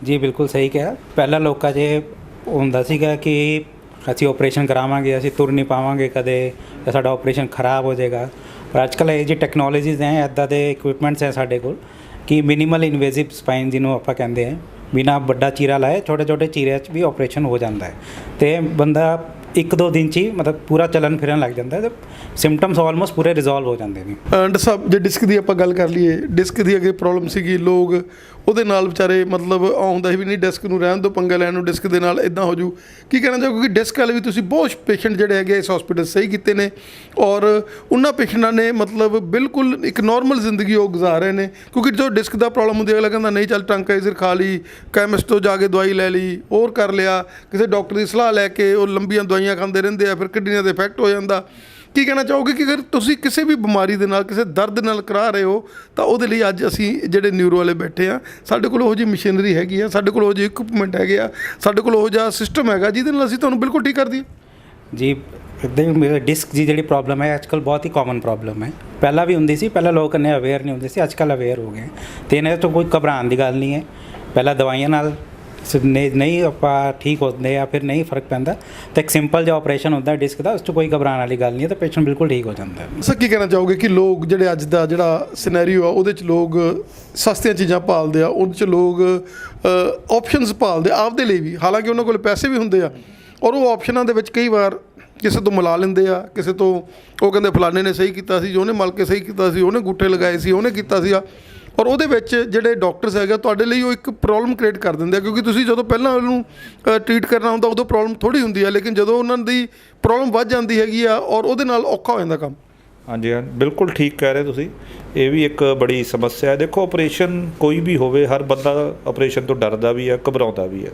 ਜੀ ਬਿਲਕੁਲ ਸਹੀ ਕਿਹਾ। ਪਹਿਲਾਂ ਲੋਕਾਂ 'ਚ ਹੁੰਦਾ ਸੀਗਾ ਕਿ ਅਸੀਂ ਆਪਰੇਸ਼ਨ ਕਰਾਵਾਂਗੇ, ਅਸੀਂ ਤੁਰ ਨਹੀਂ ਪਾਵਾਂਗੇ ਕਦੇ, ਜਾਂ ਸਾਡਾ ਆਪਰੇਸ਼ਨ ਖਰਾਬ ਹੋ ਜਾਏਗਾ। ਪਰ ਅੱਜ ਕੱਲ੍ਹ ਇਹ ਜੀ ਟੈਕਨੋਲੋਜੀਜ਼ ਹੈ, ਇੱਦਾਂ ਦੇ ਇਕਵਿਪਮੈਂਟਸ ਹੈ ਸਾਡੇ ਕੋਲ ਕਿ ਮਿਨੀਮਲ ਇਨਵੇਸਿਵ ਸਪਾਈਨ ਜਿਹਨੂੰ ਆਪਾਂ ਕਹਿੰਦੇ ਹਾਂ, ਬਿਨਾਂ ਵੱਡਾ ਚੀਰਾ ਲਾਏ ਛੋਟੇ ਛੋਟੇ ਚੀਰਿਆਂ 'ਚ ਵੀ ਆਪਰੇਸ਼ਨ ਹੋ ਜਾਂਦਾ ਹੈ, ਅਤੇ ਬੰਦਾ 1-2 ਦਿਨ 'ਚ ਹੀ ਮਤਲਬ ਪੂਰਾ ਚੱਲਣ ਫਿਰਨ ਲੱਗ ਜਾਂਦਾ ਹੈ, ਅਤੇ ਸਿੰਪਟਮਸ ਆਲਮੋਸਟ ਪੂਰੇ ਰਿਜ਼ੋਲਵ ਹੋ ਜਾਂਦੇ ਨੇ। ਡਾਕਟਰ ਸਾਹਿਬ, ਜੇ ਡਿਸਕ ਦੀ ਆਪਾਂ ਗੱਲ ਕਰ ਲਈਏ, ਡਿਸਕ ਦੀ ਅੱਗੇ ਪ੍ਰੋਬਲਮ ਸੀਗੀ, ਲੋਕ ਉਹਦੇ ਨਾਲ ਵਿਚਾਰੇ ਮਤਲਬ ਆਉਂਦਾ ਸੀ ਵੀ ਨਹੀਂ ਡਿਸਕ ਨੂੰ ਰਹਿਣ ਦਿਓ, ਪੰਗਾ ਲੈਣ ਨੂੰ ਡਿਸਕ ਦੇ ਨਾਲ ਇੱਦਾਂ ਹੋ ਜੂ। ਕੀ ਕਹਿਣਾ ਚਾਹੋ, ਕਿਉਂਕਿ ਡਿਸਕ ਵਾਲੇ ਵੀ ਤੁਸੀਂ ਬਹੁਤ ਪੇਸ਼ੈਂਟ ਜਿਹੜੇ ਹੈਗੇ ਇਸ ਹਸਪੀਟਲ ਸਹੀ ਕੀਤੇ ਨੇ, ਔਰ ਉਹਨਾਂ ਪੇਸ਼ੈਂਟਾਂ ਨੇ ਮਤਲਬ ਬਿਲਕੁਲ ਇੱਕ ਨੋਰਮਲ ਜ਼ਿੰਦਗੀ ਉਹ ਗੁਜ਼ਾਰ ਰਹੇ ਨੇ। ਕਿਉਂਕਿ ਜੋ ਡਿਸਕ ਦਾ ਪ੍ਰੋਬਲਮ ਹੁੰਦੀ, ਅਗਲਾ ਕਹਿੰਦਾ ਨਹੀਂ ਚੱਲ ਟੰਕਾਈਜ਼ਰ ਖਾ ਲਈ, ਕੈਮਿਸਟ ਤੋਂ ਜਾ ਕੇ ਦਵਾਈ ਲੈ ਲਈ, ਹੋਰ ਕਰ ਲਿਆ, ਕਿਸੇ ਡਾਕਟਰ ਦੀ ਸਲਾਹ ਲੈ ਕੇ ਉਹ ਲੰਬੀਆਂ ਦਵਾਈਆਂ ਖਾਂਦੇ ਰਹਿੰਦੇ ਆ, ਫਿਰ ਕਿਡਨੀਆਂ 'ਤੇ ਇਫੈਕਟ ਹੋ ਜਾਂਦਾ। ਕੀ ਕਹਿਣਾ ਚਾਹੋਗੇ ਕਿ ਅਗਰ ਤੁਸੀਂ ਕਿਸੇ ਵੀ ਬਿਮਾਰੀ ਦੇ ਨਾਲ, ਕਿਸੇ ਦਰਦ ਨਾਲ ਕਰਾ ਰਹੇ ਹੋ, ਤਾਂ ਉਹਦੇ ਲਈ ਅੱਜ ਅਸੀਂ ਜਿਹੜੇ ਨਿਊਰੋ ਵਾਲੇ ਬੈਠੇ ਆ, ਸਾਡੇ ਕੋਲ ਉਹੋ ਜਿਹੀ ਮਸ਼ੀਨਰੀ ਹੈਗੀ ਆ, ਸਾਡੇ ਕੋਲ ਉਹੋ ਜਿਹੇ ਇਕੁਇਪਮੈਂਟ ਹੈਗੇ ਆ, ਸਾਡੇ ਕੋਲ ਉਹੋ ਜਿਹਾ ਸਿਸਟਮ ਹੈਗਾ ਜਿਹਦੇ ਨਾਲ ਅਸੀਂ ਤੁਹਾਨੂੰ ਬਿਲਕੁਲ ਠੀਕ ਕਰ ਦਈਏ। ਜੀ ਇੱਦਾਂ ਹੀ ਡਿਸਕ ਦੀ ਜਿਹੜੀ ਪ੍ਰੋਬਲਮ ਹੈ ਅੱਜ ਕੱਲ੍ਹ ਬਹੁਤ ਹੀ ਕਾਮਨ ਪ੍ਰੋਬਲਮ ਹੈ। ਪਹਿਲਾਂ ਵੀ ਹੁੰਦੀ ਸੀ, ਪਹਿਲਾਂ ਲੋਕ ਇੰਨੇ ਅਵੇਅਰ ਨਹੀਂ ਹੁੰਦੇ ਸੀ, ਅੱਜ ਕੱਲ੍ਹ ਅਵੇਅਰ ਹੋ ਗਏ, ਅਤੇ ਇਹਨਾਂ ਤੋਂ ਕੋਈ ਘਬਰਾਉਣ ਦੀ ਗੱਲ ਨਹੀਂ ਹੈ। ਪਹਿਲਾਂ ਦਵਾਈਆਂ ਨਾਲ नहीं ਆਪਾਂ ਠੀਕ ਹੁੰਦੇ ਆ ਫਿਰ ਨਹੀਂ ਫਰਕ ਪੈਂਦਾ ਤਾਂ ਇੱਕ ਸਿੰਪਲ ਜਿਹਾ ਆਪਰੇਸ਼ਨ ਹੁੰਦਾ ਡਿਸਕ ਦਾ, ਉਸ 'ਚ ਕੋਈ ਘਬਰਾਉਣ ਵਾਲੀ ਗੱਲ ਨਹੀਂ ਹੈ, ਤਾਂ ਪੇਸ਼ੈਂਟ ਬਿਲਕੁਲ ਠੀਕ ਹੋ ਜਾਂਦਾ ਹੈ। ਸਰ ਕੀ ਕਹਿਣਾ ਚਾਹੋਗੇ ਕਿ ਲੋਕ ਜਿਹੜੇ ਅੱਜ ਦਾ ਜਿਹੜਾ ਸਿਨੈਰੀਓ ਆ ਉਹਦੇ 'ਚ ਲੋਕ ਸਸਤੀਆਂ ਚੀਜ਼ਾਂ ਭਾਲਦੇ ਆ, ਉਹਦੇ 'ਚ ਲੋਕ ਆਪਸ਼ਨਸ ਭਾਲਦੇ ਆਪਦੇ ਲਈ ਵੀ, ਹਾਲਾਂਕਿ ਉਹਨਾਂ ਕੋਲ ਪੈਸੇ ਵੀ ਹੁੰਦੇ ਆ, ਔਰ ਉਹ ਆਪਸ਼ਨਾਂ ਦੇ ਵਿੱਚ ਕਈ ਵਾਰ ਕਿਸੇ ਤੋਂ ਮਿਲਾ ਲੈਂਦੇ ਆ, ਕਿਸੇ ਤੋਂ ਉਹ ਕਹਿੰਦੇ ਫਲਾਣੇ ਨੇ ਸਹੀ ਕੀਤਾ ਸੀ, ਉਹਨੇ ਮਲ ਕੇ ਸਹੀ ਕੀਤਾ ਸੀ, ਉਹਨੇ ਅੰਗੂਠੇ ਲਗਾਏ ਸੀ, ਉਹਨੇ ਕੀਤਾ ਸੀਗਾ, ਔਰ ਉਹਦੇ ਵਿੱਚ ਜਿਹੜੇ ਡਾਕਟਰਸ ਹੈਗੇ ਤੁਹਾਡੇ ਲਈ ਉਹ ਇੱਕ ਪ੍ਰੋਬਲਮ ਕ੍ਰੀਏਟ ਕਰ ਦਿੰਦੇ ਆ, ਕਿਉਂਕਿ ਤੁਸੀਂ ਜਦੋਂ ਪਹਿਲਾਂ ਉਹਨੂੰ ਟਰੀਟ ਕਰਨਾ ਹੁੰਦਾ ਉਦੋਂ ਪ੍ਰੋਬਲਮ ਥੋੜ੍ਹੀ ਹੁੰਦੀ ਹੈ, ਲੇਕਿਨ ਜਦੋਂ ਉਹਨਾਂ ਦੀ ਪ੍ਰੋਬਲਮ ਵੱਧ ਜਾਂਦੀ ਹੈਗੀ ਆ ਔਰ ਉਹਦੇ ਨਾਲ ਔਖਾ ਹੋ ਜਾਂਦਾ ਕੰਮ। ਹਾਂਜੀ ਹਾਂ, ਬਿਲਕੁਲ ਠੀਕ ਕਹਿ ਰਹੇ ਤੁਸੀਂ। ਇਹ ਵੀ ਇੱਕ ਬੜੀ ਸਮੱਸਿਆ ਹੈ। ਦੇਖੋ ਆਪਰੇਸ਼ਨ ਕੋਈ ਵੀ ਹੋਵੇ, ਹਰ ਬੰਦਾ ਆਪਰੇਸ਼ਨ ਤੋਂ ਡਰਦਾ ਵੀ ਹੈ, ਘਬਰਾਉਂਦਾ ਵੀ ਹੈ,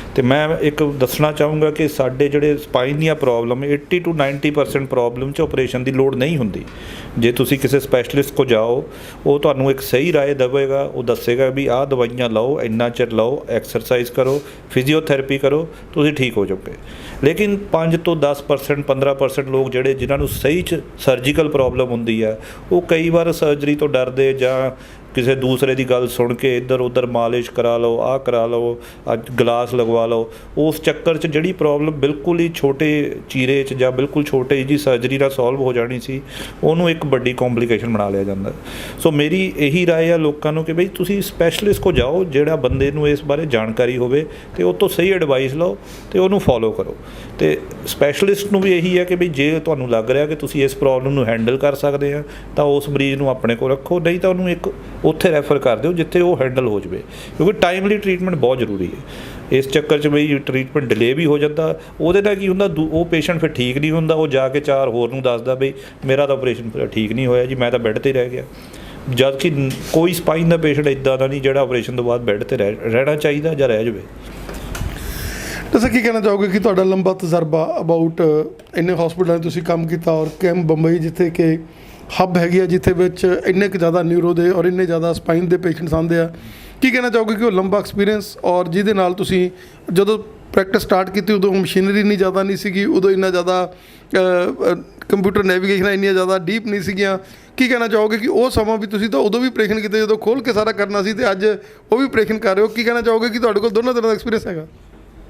ਅਤੇ ਮੈਂ ਇੱਕ ਦੱਸਣਾ ਚਾਹੂੰਗਾ ਕਿ ਸਾਡੇ ਜਿਹੜੇ ਸਪਾਈਨ ਦੀਆਂ ਪ੍ਰੋਬਲਮ 80 to 90% ਪ੍ਰੋਬਲਮ 'ਚ ਆਪਰੇਸ਼ਨ ਦੀ ਲੋੜ ਨਹੀਂ ਹੁੰਦੀ। ਜੇ ਤੁਸੀਂ ਕਿਸੇ ਸਪੈਸ਼ਲਿਸਟ ਕੋਲ ਜਾਓ, ਉਹ ਤੁਹਾਨੂੰ ਇੱਕ ਸਹੀ ਰਾਏ ਦੇਵੇਗਾ, ਉਹ ਦੱਸੇਗਾ ਵੀ ਆਹ ਦਵਾਈਆਂ ਲਓ, ਇੰਨਾ ਚਿਰ ਲਓ, ਐਕਸਰਸਾਈਜ਼ ਕਰੋ, ਫਿਜ਼ੀਓਥੈਰੇਪੀ ਕਰੋ, ਤੁਸੀਂ ਠੀਕ ਹੋ ਜਾਓਗੇ। ਲੇਕਿਨ 5 ਤੋਂ 10% 15% ਲੋਕ ਜਿਹੜੇ ਜਿਨ੍ਹਾਂ ਨੂੰ ਸਹੀ 'ਚ ਸਰਜੀਕਲ ਪ੍ਰੋਬਲਮ ਹੁੰਦੀ ਹੈ, ਉਹ ਕਈ ਵਾਰ ਸਰਜਰੀ ਤੋਂ ਡਰਦੇ ਜਾਂ ਕਿਸੇ ਦੂਸਰੇ ਦੀ ਗੱਲ ਸੁਣ ਕੇ ਇੱਧਰ ਉੱਧਰ ਮਾਲਿਸ਼ ਕਰਾ ਲਓ, ਆਹ ਕਰਾ ਲਓ, ਅੱਜ ਗਲਾਸ ਲਗਵਾ ਲਓ, ਉਸ ਚੱਕਰ 'ਚ ਜਿਹੜੀ ਪ੍ਰੋਬਲਮ ਬਿਲਕੁਲ ਹੀ ਛੋਟੇ ਚੀਰੇ 'ਚ ਜਾਂ ਬਿਲਕੁਲ ਛੋਟੇ ਜਿਹੀ ਸਰਜਰੀ ਨਾਲ ਸੋਲਵ ਹੋ ਜਾਣੀ ਸੀ, ਉਹਨੂੰ ਇੱਕ ਵੱਡੀ ਕੰਪਲੀਕੇਸ਼ਨ ਬਣਾ ਲਿਆ ਜਾਂਦਾ। ਸੋ ਮੇਰੀ ਇਹੀ ਰਾਏ ਆ ਲੋਕਾਂ ਨੂੰ ਕਿ ਬਈ ਤੁਸੀਂ ਸਪੈਸ਼ਲਿਸਟ ਕੋਲ ਜਾਓ, ਜਿਹੜਾ ਬੰਦੇ ਨੂੰ ਇਸ ਬਾਰੇ ਜਾਣਕਾਰੀ ਹੋਵੇ, ਅਤੇ ਉਹ ਤੋਂ ਸਹੀ ਐਡਵਾਈਸ ਲਓ ਅਤੇ ਉਹਨੂੰ ਫੋਲੋ ਕਰੋ। ਅਤੇ ਸਪੈਸ਼ਲਿਸਟ ਨੂੰ ਵੀ ਇਹੀ ਹੈ ਕਿ ਬਈ ਜੇ ਤੁਹਾਨੂੰ ਲੱਗ ਰਿਹਾ ਕਿ ਤੁਸੀਂ ਇਸ ਪ੍ਰੋਬਲਮ ਨੂੰ ਹੈਂਡਲ ਕਰ ਸਕਦੇ ਆ, ਤਾਂ ਉਸ ਮਰੀਜ਼ ਨੂੰ ਆਪਣੇ ਕੋਲ ਰੱਖੋ, ਨਹੀਂ ਤਾਂ ਉਹਨੂੰ ਇੱਕ ਉੱਥੇ ਰੈਫਰ ਕਰ ਦਿਓ ਜਿੱਥੇ ਉਹ ਹੈਂਡਲ ਹੋ ਜਾਵੇ, ਕਿਉਂਕਿ ਟਾਈਮਲੀ ਟਰੀਟਮੈਂਟ ਬਹੁਤ ਜ਼ਰੂਰੀ ਹੈ। ਇਸ ਚੱਕਰ 'ਚ ਬਈ ਟਰੀਟਮੈਂਟ ਡਿਲੇ ਵੀ ਹੋ ਜਾਂਦਾ, ਉਹਦੇ ਨਾਲ ਕੀ ਹੁੰਦਾ, ਉਹ ਪੇਸ਼ੈਂਟ ਫਿਰ ਠੀਕ ਨਹੀਂ ਹੁੰਦਾ, ਉਹ ਜਾ ਕੇ 4 ਹੋਰ ਨੂੰ ਦੱਸਦਾ ਬਈ ਮੇਰਾ ਤਾਂ ਆਪਰੇਸ਼ਨ ਠੀਕ ਨਹੀਂ ਹੋਇਆ ਜੀ, ਮੈਂ ਤਾਂ ਬੈੱਡ 'ਤੇ ਰਹਿ ਗਿਆ। ਜਦ ਕਿ ਕੋਈ ਸਪਾਈਨ ਦਾ ਪੇਸ਼ੈਂਟ ਇੱਦਾਂ ਦਾ ਨਹੀਂ ਜਿਹੜਾ ਆਪਰੇਸ਼ਨ ਤੋਂ ਬਾਅਦ ਬੈੱਡ 'ਤੇ ਰਹਿਣਾ ਚਾਹੀਦਾ ਜਾਂ ਰਹਿ ਜਾਵੇ। ਤੁਸੀਂ ਕੀ ਕਹਿਣਾ ਚਾਹੋਗੇ ਕਿ ਤੁਹਾਡਾ ਲੰਬਾ ਤਜਰਬਾ ਅਬਾਊਟ ਇੰਨੇ ਹਸਪੀਟਲਾਂ 'ਚ ਤੁਸੀਂ ਕੰਮ ਕੀਤਾ, ਔਰ ਕੈਂਪ ਬੰਬਈ ਜਿੱਥੇ ਕਿ ਹੱਬ ਹੈਗੀ ਆ, ਜਿੱਥੇ ਵਿੱਚ ਇੰਨੇ ਕੁ ਜ਼ਿਆਦਾ ਨਿਊਰੋ ਦੇ ਔਰ ਇੰਨੇ ਜ਼ਿਆਦਾ ਸਪਾਈਨ ਦੇ ਪੇਸ਼ੈਂਟਸ ਆਉਂਦੇ ਆ, ਕੀ ਕਹਿਣਾ ਚਾਹੋਗੇ ਕਿ ਉਹ ਲੰਬਾ ਐਕਸਪੀਰੀਅੰਸ ਔਰ ਜਿਹਦੇ ਨਾਲ ਤੁਸੀਂ ਜਦੋਂ ਪ੍ਰੈਕਟਿਸ ਸਟਾਰਟ ਕੀਤੀ ਉਦੋਂ ਮਸ਼ੀਨਰੀ ਨਹੀਂ ਜ਼ਿਆਦਾ ਨਹੀਂ ਸੀਗੀ, ਉਦੋਂ ਇੰਨਾ ਜ਼ਿਆਦਾ ਕੰਪਿਊਟਰ ਨੈਵੀਗੇਸ਼ਨ ਇੰਨੀਆਂ ਜ਼ਿਆਦਾ ਡੀਪ ਨਹੀਂ ਸੀਗੀਆਂ, ਕੀ ਕਹਿਣਾ ਚਾਹੋਗੇ ਕਿ ਉਹ ਸਮਾਂ ਵੀ ਤੁਸੀਂ ਤਾਂ ਉਦੋਂ ਵੀ ਆਪਰੇਸ਼ਨ ਕੀਤੇ ਜਦੋਂ ਖੋਲ੍ਹ ਕੇ ਸਾਰਾ ਕਰਨਾ ਸੀ, ਅਤੇ ਅੱਜ ਉਹ ਵੀ ਆਪਰੇਸ਼ਨ ਕਰ ਰਹੇ ਹੋ, ਕੀ ਕਹਿਣਾ ਚਾਹੋਗੇ ਕਿ ਤੁਹਾਡੇ ਕੋਲ ਦੋਨਾਂ ਤਰ੍ਹਾਂ ਦਾ ਐਕਸਪੀਰੀਅੰਸ ਹੈਗਾ?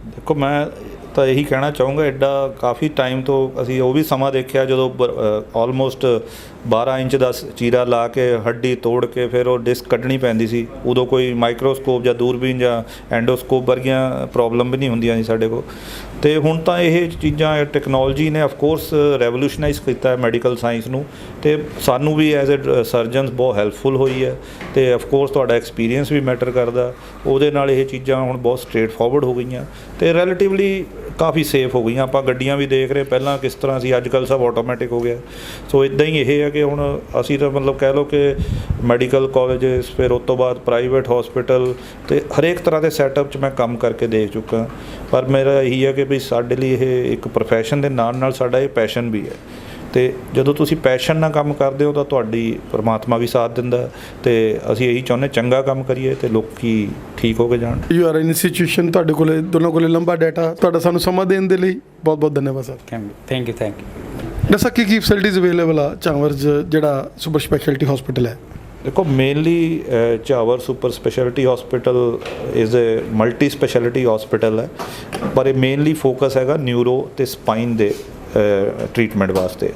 ਦੇਖੋ ਮੈਂ ਤਾਂ ਇਹੀ ਕਹਿਣਾ ਚਾਹੂੰਗਾ, ਐਡਾ ਕਾਫੀ ਟਾਈਮ ਤੋਂ ਅਸੀਂ ਉਹ ਵੀ ਸਮਾਂ ਦੇਖਿਆ ਜਦੋਂ ਆਲਮੋਸਟ 12 ਇੰਚ ਦਾ ਚੀਰਾ ਲਾ ਕੇ ਹੱਡੀ ਤੋੜ ਕੇ ਫਿਰ ਉਹ ਡਿਸਕ ਕੱਢਣੀ ਪੈਂਦੀ ਸੀ। ਉਦੋਂ ਕੋਈ ਮਾਈਕਰੋਸਕੋਪ ਜਾਂ ਦੂਰਬੀਨ ਜਾਂ ਐਂਡੋਸਕੋਪ ਵਰਗੀਆਂ ਪ੍ਰੋਬਲਮ ਵੀ ਨਹੀਂ ਹੁੰਦੀਆਂ ਸੀ ਸਾਡੇ ਕੋਲ। ਅਤੇ ਹੁਣ ਤਾਂ ਇਹ ਚੀਜ਼ਾਂ ਟੈਕਨੋਲੋਜੀ ਨੇ ਆਫਕੋਰਸ ਰੈਵੋਲੂਸ਼ਨਾਈਜ਼ ਕੀਤਾ ਮੈਡੀਕਲ ਸਾਇੰਸ ਨੂੰ, ਅਤੇ ਸਾਨੂੰ ਵੀ ਐਜ਼ ਏ ਸਰਜਨਸ ਬਹੁਤ ਹੈਲਪਫੁਲ ਹੋਈ ਹੈ। ਅਤੇ ਆਫਕੋਰਸ ਤੁਹਾਡਾ ਐਕਸਪੀਰੀਅੰਸ ਵੀ ਮੈਟਰ ਕਰਦਾ, ਉਹਦੇ ਨਾਲ ਇਹ ਚੀਜ਼ਾਂ ਹੁਣ ਬਹੁਤ ਸਟ੍ਰੇਟ ਫਾਰਵਰਡ ਹੋ ਗਈਆਂ ਅਤੇ ਰਿਲੇਟਿਵਲੀ ਕਾਫੀ ਸੇਫ ਹੋ ਗਈਆਂ। ਆਪਾਂ ਗੱਡੀਆਂ ਵੀ ਦੇਖ ਰਹੇ ਪਹਿਲਾਂ ਕਿਸ ਤਰ੍ਹਾਂ ਸੀ, ਅੱਜ ਕੱਲ੍ਹ ਸਭ ਆਟੋਮੈਟਿਕ ਹੋ ਗਿਆ। ਸੋ ਇੱਦਾਂ ਹੀ ਇਹ ਹੈ ਕਿ ਹੁਣ ਅਸੀਂ ਤਾਂ ਮਤਲਬ ਕਹਿ ਲਓ ਕਿ ਮੈਡੀਕਲ ਕਾਲਜਸ, ਫਿਰ ਉਸ ਤੋਂ ਬਾਅਦ ਪ੍ਰਾਈਵੇਟ ਹੌਸਪੀਟਲ, ਅਤੇ ਹਰੇਕ ਤਰ੍ਹਾਂ ਦੇ ਸੈਟਅਪ 'ਚ ਮੈਂ ਕੰਮ ਕਰਕੇ ਦੇਖ ਚੁੱਕਾ। ਪਰ ਮੇਰਾ ਇਹੀ ਹੈ ਕਿ ਵੀ ਸਾਡੇ ਲਈ ਇਹ ਇੱਕ ਪ੍ਰੋਫੈਸ਼ਨ ਦੇ ਨਾਲ ਨਾਲ ਸਾਡਾ ਇਹ ਪੈਸ਼ਨ ਵੀ ਹੈ, ਅਤੇ ਜਦੋਂ ਤੁਸੀਂ ਪੈਸ਼ਨ ਨਾਲ ਕੰਮ ਕਰਦੇ ਹੋ ਤਾਂ ਤੁਹਾਡੀ ਪਰਮਾਤਮਾ ਵੀ ਸਾਥ ਦਿੰਦਾ, ਅਤੇ ਅਸੀਂ ਇਹੀ ਚਾਹੁੰਦੇ ਚੰਗਾ ਕੰਮ ਕਰੀਏ ਅਤੇ ਲੋਕੀ ਠੀਕ ਹੋ ਕੇ ਜਾਣ। ਯੂ ਆਰ ਇੰਸਟੀਟਿਊਸ਼ਨ, ਤੁਹਾਡੇ ਕੋਲੇ ਦੋਨਾਂ ਕੋਲੇ ਲੰਬਾ ਡਾਟਾ, ਤੁਹਾਡਾ ਸਾਨੂੰ ਸਮਾਂ ਦੇਣ ਦੇ ਲਈ ਬਹੁਤ ਬਹੁਤ ਧੰਨਵਾਦ ਸਰ। Thank you. ਦੱਸਾਂ ਕੀ ਫੈਸਿਲਿਟੀਜ਼ ਅਵੇਲੇਬਲ ਆ ਚਾਵਰ 'ਚ ਜਿਹੜਾ ਸੁਪਰ ਸਪੈਸ਼ਲਿਟੀ ਹਸਪੀਟਲ ਹੈ? ਦੇਖੋ mainly Jhawar super speciality hospital is a multi speciality hospital ਹੈ, ਪਰ ਇਹ ਮੇਨਲੀ ਫੋਕਸ ਹੈਗਾ ਨਿਊਰੋ ਅਤੇ ਸਪਾਈਨ ਦੇ ਟਰੀਟਮੈਂਟ ਵਾਸਤੇ,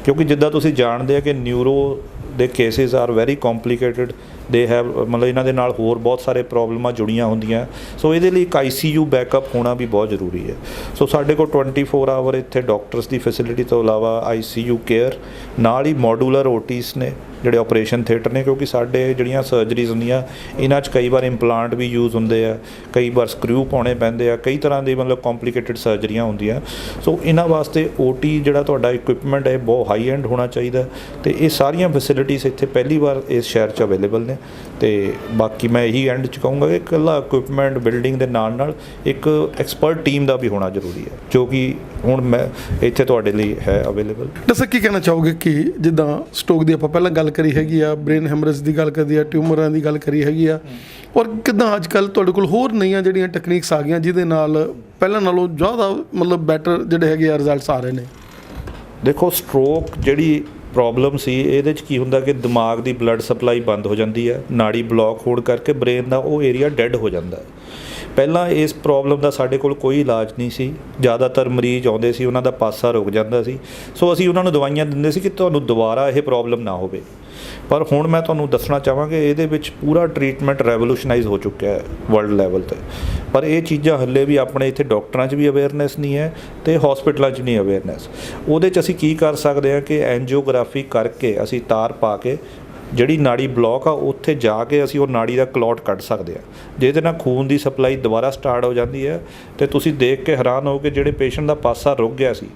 ਕਿਉਂਕਿ ਜਿੱਦਾਂ ਤੁਸੀਂ ਜਾਣਦੇ ਆ ਕਿ ਨਿਊਰੋ ਦੇ cases are very complicated, they have ਮਤਲਬ ਇਹਨਾਂ ਦੇ ਨਾਲ ਹੋਰ ਬਹੁਤ ਸਾਰੇ ਪ੍ਰੋਬਲਮਾਂ ਜੁੜੀਆਂ ਹੁੰਦੀਆਂ। ਸੋ ਇਹਦੇ ਲਈ ਇੱਕ ICU ਬੈਕਅਪ ਹੋਣਾ ਵੀ ਬਹੁਤ ਜ਼ਰੂਰੀ ਹੈ। ਸੋ ਸਾਡੇ ਕੋਲ 24 ਆਵਰ ਇੱਥੇ ਡਾਕਟਰਸ ਦੀ ਫੈਸਿਲਿਟੀ ਤੋਂ ਇਲਾਵਾ ICU ਕੇਅਰ, ਨਾਲ ਹੀ ਮੋਡੂਲਰ OTs ਨੇ ਜਿਹੜੇ ਆਪਰੇਸ਼ਨ ਥੀਏਟਰ ਨੇ, ਕਿਉਂਕਿ ਸਾਡੇ ਜਿਹੜੀਆਂ ਸਰਜਰੀਜ਼ ਹੁੰਦੀਆਂ ਇਹਨਾਂ 'ਚ ਕਈ ਵਾਰ ਇੰਪਲਾਂਟ ਵੀ ਯੂਜ਼ ਹੁੰਦੇ ਆ, ਕਈ ਵਾਰ ਸਕਰੂ ਪਾਉਣੇ ਪੈਂਦੇ ਆ, ਕਈ ਤਰ੍ਹਾਂ ਦੀ ਮਤਲਬ ਕੰਪਲੀਕੇਟਡ ਸਰਜਰੀਆਂ ਹੁੰਦੀਆਂ। ਸੋ ਇਹਨਾਂ ਵਾਸਤੇ OT ਜਿਹੜਾ ਤੁਹਾਡਾ ਇਕੁਇਪਮੈਂਟ ਹੈ ਬਹੁਤ ਹਾਈ ਐਂਡ ਹੋਣਾ ਚਾਹੀਦਾ, ਅਤੇ ਇਹ ਸਾਰੀਆਂ ਫੈਸਿਲਿਟੀਜ਼ ਇੱਥੇ ਪਹਿਲੀ ਵਾਰ ਇਸ ਸ਼ਹਿਰ 'ਚ ਅਵੇਲੇਬਲ ਨੇ। ਅਤੇ ਬਾਕੀ ਮੈਂ ਇਹੀ ਐਂਡ 'ਚ ਕਹੂੰਗਾ ਕਿ ਇਕੱਲਾ ਇਕੁਇਪਮੈਂਟ ਬਿਲਡਿੰਗ ਦੇ ਨਾਲ ਨਾਲ ਇੱਕ ਐਕਸਪਰਟ ਟੀਮ ਦਾ ਵੀ ਹੋਣਾ ਜ਼ਰੂਰੀ ਹੈ, ਜੋ ਕਿ ਹੁਣ ਮੈਂ ਇੱਥੇ ਤੁਹਾਡੇ ਲਈ ਹੈ ਅਵੇਲੇਬਲ। ਦੱਸੋ ਕੀ ਕਹਿਣਾ ਚਾਹੋਗੇ ਕਿ ਜਿੱਦਾਂ ਸਟ੍ਰੋਕ ਦੀ ਆਪਾਂ ਪਹਿਲਾਂ ਗੱਲ ਕਰੀ ਹੈਗੀ ਆ, ਬ੍ਰੇਨ ਹੈਮਰੇਜ ਦੀ ਗੱਲ ਕਰੀ ਆ, ਟਿਊਮਰਾਂ ਦੀ ਗੱਲ ਕਰੀ ਹੈਗੀ ਆ, ਔਰ ਕਿੱਦਾਂ ਅੱਜ ਕੱਲ੍ਹ ਤੁਹਾਡੇ ਕੋਲ ਹੋਰ ਨਈਆਂ ਜਿਹੜੀਆਂ ਟੈਕਨੀਕਸ ਆ ਗਈਆਂ ਜਿਹਦੇ ਨਾਲ ਪਹਿਲਾਂ ਨਾਲੋਂ ਜ਼ਿਆਦਾ ਮਤਲਬ ਬੈਟਰ ਜਿਹੜੇ ਹੈਗੇ ਆ ਰਿਜ਼ਲਟਸ ਆ ਰਹੇ ਨੇ? ਦੇਖੋ ਸਟ੍ਰੋਕ ਜਿਹੜੀ ਪ੍ਰੋਬਲਮ ਸੀ ਇਹਦੇ 'ਚ ਕੀ ਹੁੰਦਾ ਕਿ ਦਿਮਾਗ ਦੀ ਬਲੱਡ ਸਪਲਾਈ ਬੰਦ ਹੋ ਜਾਂਦੀ ਹੈ, ਨਾੜੀ ਬਲੌਕ ਹੋਣ ਕਰਕੇ ਬ੍ਰੇਨ ਦਾ ਉਹ ਏਰੀਆ ਡੈੱਡ ਹੋ ਜਾਂਦਾ। ਪਹਿਲਾਂ ਇਸ ਪ੍ਰੋਬਲਮ ਦਾ ਸਾਡੇ ਕੋਲ ਕੋਈ ਇਲਾਜ ਨਹੀਂ ਸੀ। ਜ਼ਿਆਦਾਤਰ ਮਰੀਜ਼ ਆਉਂਦੇ ਸੀ, ਉਹਨਾਂ ਦਾ ਪਾਸਾ ਰੁਕ ਜਾਂਦਾ ਸੀ, ਸੋ ਅਸੀਂ ਉਹਨਾਂ ਨੂੰ ਦਵਾਈਆਂ ਦਿੰਦੇ ਸੀ ਕਿ ਤੁਹਾਨੂੰ ਦੁਬਾਰਾ ਇਹ ਪ੍ਰੋਬਲਮ ਨਾ ਹੋਵੇ। ਪਰ ਹੁਣ ਮੈਂ ਤੁਹਾਨੂੰ ਦੱਸਣਾ ਚਾਹਾਂਗਾ ਇਹਦੇ ਵਿੱਚ ਪੂਰਾ ਟਰੀਟਮੈਂਟ ਰੈਵੋਲੂਸ਼ਨਾਈਜ਼ ਹੋ ਚੁੱਕਿਆ ਹੈ ਵਰਲਡ ਲੈਵਲ 'ਤੇ। ਪਰ ਇਹ ਚੀਜ਼ਾਂ ਹੱਲੇ ਵੀ ਆਪਣੇ ਇੱਥੇ ਡਾਕਟਰਾਂ 'ਚ ਵੀ ਅਵੇਅਰਨੈਸ ਨਹੀਂ ਹੈ ਅਤੇ ਹਸਪੀਟਲਾਂ 'ਚ ਨਹੀਂ ਅਵੇਅਰਨੈਸ। ਉਹਦੇ 'ਚ ਅਸੀਂ ਕੀ ਕਰ ਸਕਦੇ ਹਾਂ ਕਿ ਐਂਜੀਓਗ੍ਰਾਫੀ ਕਰਕੇ ਅਸੀਂ ਤਾਰ ਪਾ ਕੇ ਜਿਹੜੀ ਨਾੜੀ ਬਲੌਕ ਆ ਉੱਥੇ ਜਾ ਕੇ ਅਸੀਂ ਉਹ ਨਾੜੀ ਦਾ ਕਲੌਟ ਕੱਢ ਸਕਦੇ ਹਾਂ, ਜਿਹਦੇ ਨਾਲ ਖੂਨ ਦੀ ਸਪਲਾਈ ਦੁਬਾਰਾ ਸਟਾਰਟ ਹੋ ਜਾਂਦੀ ਹੈ। ਅਤੇ ਤੁਸੀਂ ਦੇਖ ਕੇ ਹੈਰਾਨ ਹੋ ਕਿ ਜਿਹੜੇ ਪੇਸ਼ੈਂਟ ਦਾ ਪਾਸਾ ਰੁਕ ਗਿਆ ਸੀ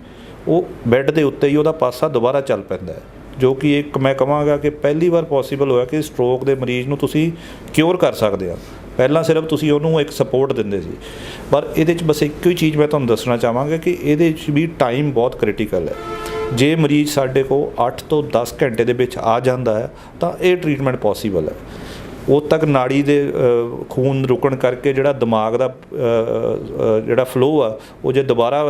ਉਹ ਬੈੱਡ ਦੇ ਉੱਤੇ ਹੀ ਉਹਦਾ ਪਾਸਾ ਦੁਬਾਰਾ ਚੱਲ ਪੈਂਦਾ ਹੈ, ਜੋ ਕਿ ਇੱਕ ਮੈਂ ਕਹਾਂਗਾ ਕਿ ਪਹਿਲੀ ਵਾਰ ਪੋਸੀਬਲ ਹੋਇਆ ਕਿ ਸਟ੍ਰੋਕ ਦੇ ਮਰੀਜ਼ ਨੂੰ ਤੁਸੀਂ ਕਿਉਰ ਕਰ ਸਕਦੇ ਆ। ਪਹਿਲਾਂ ਸਿਰਫ ਤੁਸੀਂ ਉਹਨੂੰ ਇੱਕ ਸਪੋਰਟ ਦਿੰਦੇ ਸੀ, ਪਰ ਇਹਦੇ 'ਚ ਬਸ ਇੱਕੋ ਹੀ ਚੀਜ਼ ਮੈਂ ਤੁਹਾਨੂੰ ਦੱਸਣਾ ਚਾਹਾਂਗਾ ਕਿ ਇਹਦੇ 'ਚ ਵੀ ਟਾਈਮ ਬਹੁਤ ਕ੍ਰਿਟੀਕਲ ਹੈ। ਜੇ ਮਰੀਜ਼ ਸਾਡੇ ਕੋਲ 8 ਤੋਂ 10 ਘੰਟੇ ਦੇ ਵਿੱਚ ਆ ਜਾਂਦਾ ਹੈ ਤਾਂ ਇਹ ਟਰੀਟਮੈਂਟ ਪੋਸੀਬਲ ਹੈ। ਉਦੋਂ ਤੱਕ ਨਾੜੀ ਦੇ ਖੂਨ ਰੁਕਣ ਕਰਕੇ ਜਿਹੜਾ ਦਿਮਾਗ ਦਾ ਜਿਹੜਾ ਫਲੋ ਆ ਉਹ ਜੇ ਦੁਬਾਰਾ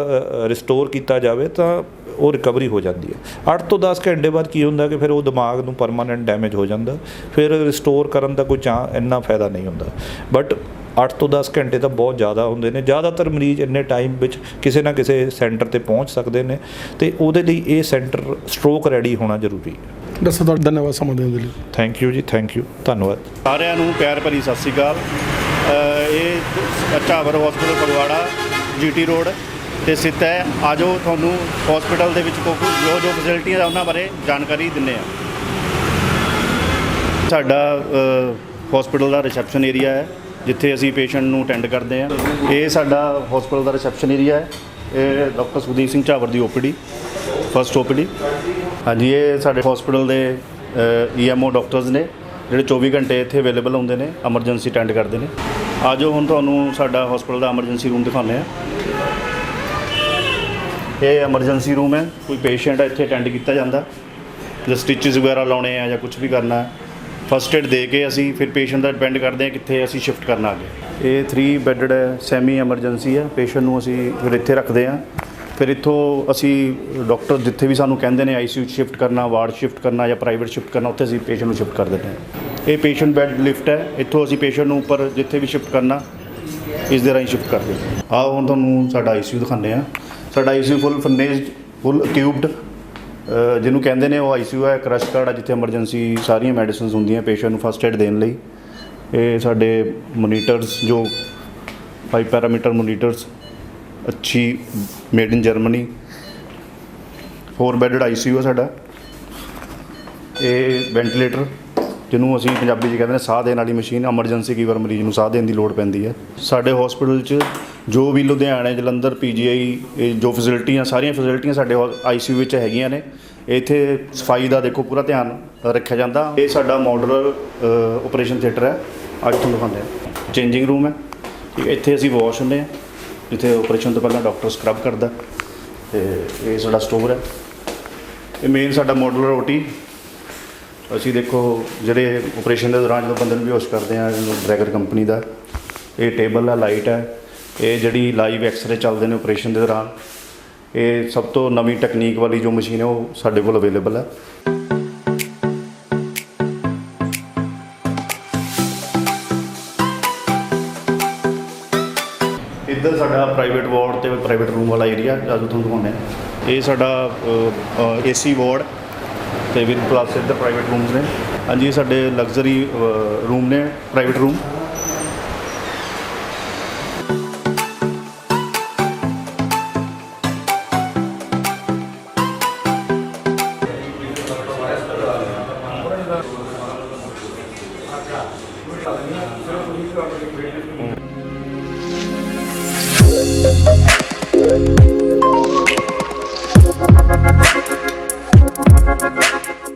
ਰਿਸਟੋਰ ਕੀਤਾ ਜਾਵੇ ਤਾਂ ਉਹ ਰਿਕਵਰੀ ਹੋ ਜਾਂਦੀ ਹੈ। 8 ਤੋਂ 10 ਘੰਟੇ ਬਾਅਦ ਕੀ ਹੁੰਦਾ ਕਿ ਫਿਰ ਉਹ ਦਿਮਾਗ ਨੂੰ ਪਰਮਾਨੈਂਟ ਡੈਮੇਜ ਹੋ ਜਾਂਦਾ, ਫਿਰ ਰਿਸਟੋਰ ਕਰਨ ਦਾ ਕੋਈ ਇੰਨਾ ਫਾਇਦਾ ਨਹੀਂ ਹੁੰਦਾ। ਬਟ 8 ਤੋਂ 10 ਘੰਟੇ ਤਾਂ ਬਹੁਤ ਜ਼ਿਆਦਾ ਹੁੰਦੇ ਨੇ। ਜ਼ਿਆਦਾਤਰ ਮਰੀਜ਼ ਇੰਨੇ ਟਾਈਮ ਵਿੱਚ ਕਿਸੇ ਨਾ ਕਿਸੇ ਸੈਂਟਰ 'ਤੇ ਪਹੁੰਚ ਸਕਦੇ ਨੇ, ਅਤੇ ਉਹਦੇ ਲਈ ਇਹ ਸੈਂਟਰ ਸਟ੍ਰੋਕ ਰੈਡੀ ਹੋਣਾ ਜ਼ਰੂਰੀ ਹੈ। ਦੱਸੋ, ਤੁਹਾਡਾ ਧੰਨਵਾਦ ਸਮਾਂ ਦੇਣ ਦੇ ਲਈ। ਥੈਂਕ ਯੂ ਜੀ, ਥੈਂਕ ਯੂ, ਧੰਨਵਾਦ ਸਾਰਿਆਂ ਨੂੰ ਪਿਆਰ ਭਰੀ ਸਤਿ ਸ਼੍ਰੀ ਅਕਾਲ। ਇਹ ਝਾਵਰ ਹਸਪੀਟਲ ਫਗਵਾੜਾ GT ਰੋਡ 'ਤੇ ਸਥਿਤ ਹੈ। ਆਜੋ ਤੁਹਾਨੂੰ ਹਸਪੀਟਲ ਦੇ ਵਿੱਚ ਜੋ ਫੈਸਿਲਿਟੀਆਂ ਉਹਨਾਂ ਬਾਰੇ ਜਾਣਕਾਰੀ ਦਿੰਦੇ ਹਾਂ। ਸਾਡਾ ਹਸਪੀਟਲ ਦਾ ਰਿਸੈਪਸ਼ਨ ਏਰੀਆ ਹੈ ਜਿੱਥੇ ਅਸੀਂ ਪੇਸ਼ੈਂਟ ਨੂੰ ਅਟੈਂਡ ਕਰਦੇ ਹਾਂ। ਇਹ ਸਾਡਾ ਹਸਪੀਟਲ ਦਾ ਰਿਸੈਪਸ਼ਨ ਏਰੀਆ ਹੈ। ਇਹ ਡਾਕਟਰ ਸੁਖਦੀਪ ਸਿੰਘ ਝਾਵਰ ਦੀ OPD, ਫਸਟ OPD। ਹਾਂਜੀ, ਇਹ ਸਾਡੇ ਹਸਪੀਟਲ ਦੇ EMO ਡਾਕਟਰਸ ਨੇ ਜਿਹੜੇ 24 ਘੰਟੇ ਇੱਥੇ ਅਵੇਲੇਬਲ ਹੁੰਦੇ ਨੇ, ਐਮਰਜੈਂਸੀ ਅਟੈਂਡ ਕਰਦੇ ਨੇ। ਆਜੋ ਹੁਣ ਤੁਹਾਨੂੰ ਸਾਡਾ ਹਸਪੀਟਲ ਦਾ ਐਮਰਜੈਂਸੀ ਰੂਮ ਦਿਖਾਉਂਦੇ ਹਾਂ। ਇਹ ਐਮਰਜੈਂਸੀ ਰੂਮ ਹੈ। ਕੋਈ ਪੇਸ਼ੈਂਟ ਇੱਥੇ ਅਟੈਂਡ ਕੀਤਾ ਜਾਂਦਾ, ਜੇ ਸਟਿਚਸ ਵਗੈਰਾ ਲਾਉਣੇ ਆ ਜਾਂ ਕੁਝ ਵੀ ਕਰਨਾ, ਫਸਟ ਏਡ ਦੇ ਕੇ ਅਸੀਂ ਫਿਰ ਪੇਸ਼ੈਂਟ ਦਾ ਡਿਪੈਂਡ ਕਰਦੇ ਹਾਂ ਕਿੱਥੇ ਅਸੀਂ ਸ਼ਿਫਟ ਕਰਨਾ ਅੱਗੇ। ਇਹ 3 ਬੈੱਡਡ ਸੈਮੀ ਐਮਰਜੈਂਸੀ ਹੈ। ਪੇਸ਼ੈਂਟ ਨੂੰ ਅਸੀਂ ਫਿਰ ਇੱਥੇ ਰੱਖਦੇ ਹਾਂ। ਫਿਰ ਇੱਥੋਂ ਅਸੀਂ ਡਾਕਟਰ ਜਿੱਥੇ ਵੀ ਸਾਨੂੰ ਕਹਿੰਦੇ ਨੇ ICU ਸ਼ਿਫਟ ਕਰਨਾ, ਵਾਰਡ ਸ਼ਿਫਟ ਕਰਨਾ ਜਾਂ ਪ੍ਰਾਈਵੇਟ ਸ਼ਿਫਟ ਕਰਨਾ, ਉੱਥੇ ਅਸੀਂ ਪੇਸ਼ੈਂਟ ਨੂੰ ਸ਼ਿਫਟ ਕਰ ਦਿੰਦੇ ਹਾਂ। ਇਹ ਪੇਸ਼ੈਂਟ ਬੈੱਡ ਲਿਫਟ ਹੈ। ਇੱਥੋਂ ਅਸੀਂ ਪੇਸ਼ੈਂਟ ਨੂੰ ਉੱਪਰ ਜਿੱਥੇ ਵੀ ਸ਼ਿਫਟ ਕਰਨਾ ਇਸ ਦੇ ਰਾਹੀਂ ਸ਼ਿਫਟ ਕਰਦੇ ਹਾਂ। ਆਓ ਹੁਣ ਤੁਹਾਨੂੰ ਸਾਡਾ ICU ਦਿਖਾਉਂਦੇ ਹਾਂ। ਸਾਡਾ ICU ਫੁੱਲ ਫਰਨਿਸ਼ਡ, ਫੁੱਲ ਟਿਊਬਡ ਜਿਹਨੂੰ ਕਹਿੰਦੇ ਨੇ ਉਹ ICU ਹੈ। ਇੱਕ ਰਸ਼ ਕਾਰਡ ਹੈ ਜਿੱਥੇ ਐਮਰਜੈਂਸੀ ਸਾਰੀਆਂ ਮੈਡੀਸਿਨਸ ਹੁੰਦੀਆਂ ਪੇਸ਼ੈਂਟ ਨੂੰ ਫਸਟ ਏਡ ਦੇਣ ਲਈ। ਇਹ ਸਾਡੇ ਮੋਨੀਟਰਸ ਜੋ 5 ਪੈਰਾਮੀਟਰ ਮੋਨੀਟਰਸ, ਅੱਛੀ made in Germany. 4 bedded ICU ਹੈ ਸਾਡਾ। ਇਹ ਵੈਂਟੀਲੇਟਰ ਜਿਹਨੂੰ ਅਸੀਂ ਪੰਜਾਬੀ 'ਚ ਕਹਿੰਦੇ ਨੇ ਸਾਹ ਦੇਣ ਵਾਲੀ ਮਸ਼ੀਨ। ਐਮਰਜੈਂਸੀ ਕਈ ਵਾਰ ਮਰੀਜ਼ ਨੂੰ ਸਾਹ ਦੇਣ ਦੀ ਲੋੜ ਪੈਂਦੀ ਹੈ। ਸਾਡੇ ਹਸਪੀਟਲ 'ਚ ਜੋ ਵੀ ਲੁਧਿਆਣਾ, ਜਲੰਧਰ, PGI ਜੋ ਫੈਸਿਲਿਟੀਆਂ, ਸਾਰੀਆਂ ਫੈਸਿਲਿਟੀਆਂ ਸਾਡੇ ICU ਵਿੱਚ ਹੈਗੀਆਂ ਨੇ। ਇੱਥੇ ਸਫਾਈ ਦਾ ਦੇਖੋ ਪੂਰਾ ਧਿਆਨ ਰੱਖਿਆ ਜਾਂਦਾ। ਇਹ ਸਾਡਾ ਮਾਡੂਲਰ ਆਪਰੇਸ਼ਨ ਥੀਏਟਰ ਹੈ। ਅੱਜ ਤੁਹਾਨੂੰ ਦਿਖਾਉਂਦੇ ਹਾਂ। ਚੇਂਜਿੰਗ ਰੂਮ ਹੈ। ਇੱਥੇ ਅਸੀਂ ਵਾਸ਼ ਹੁੰਦੇ ਹਾਂ, ਜਿੱਥੇ ਆਪਰੇਸ਼ਨ ਤੋਂ ਪਹਿਲਾਂ ਡਾਕਟਰ ਸਕਰਬ ਕਰਦਾ। ਅਤੇ ਇਹ ਸਾਡਾ ਸਟੋਰ ਹੈ। ਇਹ ਮੇਨ ਸਾਡਾ ਮਾਡੂਲਰ OT। ਅਸੀਂ ਦੇਖੋ ਜਿਹੜੇ ਆਪਰੇਸ਼ਨ ਦੇ ਦੌਰਾਨ ਜਦੋਂ ਬੰਦੇ ਨੂੰ ਬੇਹੋਸ਼ ਕਰਦੇ ਹਾਂ, ਡਰੈਗਰ ਕੰਪਨੀ ਦਾ ਇਹ ਟੇਬਲ ਹੈ, ਲਾਈਟ ਹੈ। ਇਹ ਜਿਹੜੀ ਲਾਈਵ ਐਕਸਰੇ ਚੱਲਦੇ ਨੇ ਆਪਰੇਸ਼ਨ ਦੇ ਦੌਰਾਨ, ਇਹ ਸਭ ਤੋਂ ਨਵੀਂ ਟੈਕਨੀਕ ਵਾਲੀ ਜੋ ਮਸ਼ੀਨ ਹੈ ਉਹ ਸਾਡੇ ਕੋਲ ਅਵੇਲੇਬਲ ਹੈ। ਇੱਧਰ ਸਾਡਾ ਪ੍ਰਾਈਵੇਟ ਵਾਰਡ ਅਤੇ ਪ੍ਰਾਈਵੇਟ ਰੂਮ ਵਾਲਾ ਏਰੀਆ ਜਦੋਂ ਤੁਹਾਨੂੰ ਦਿਖਾਉਂਦੇ ਹਾਂ। ਇਹ ਸਾਡਾ AC ਵਾਰਡ ਅਤੇ ਵਿਦ ਪਲੱਸ ਇੱਧਰ ਪ੍ਰਾਈਵੇਟ ਰੂਮਸ ਨੇ। ਹਾਂਜੀ, ਇਹ ਸਾਡੇ ਲਗਜ਼ਰੀ ਰੂਮ ਨੇ, ਪ੍ਰਾਈਵੇਟ ਰੂਮ।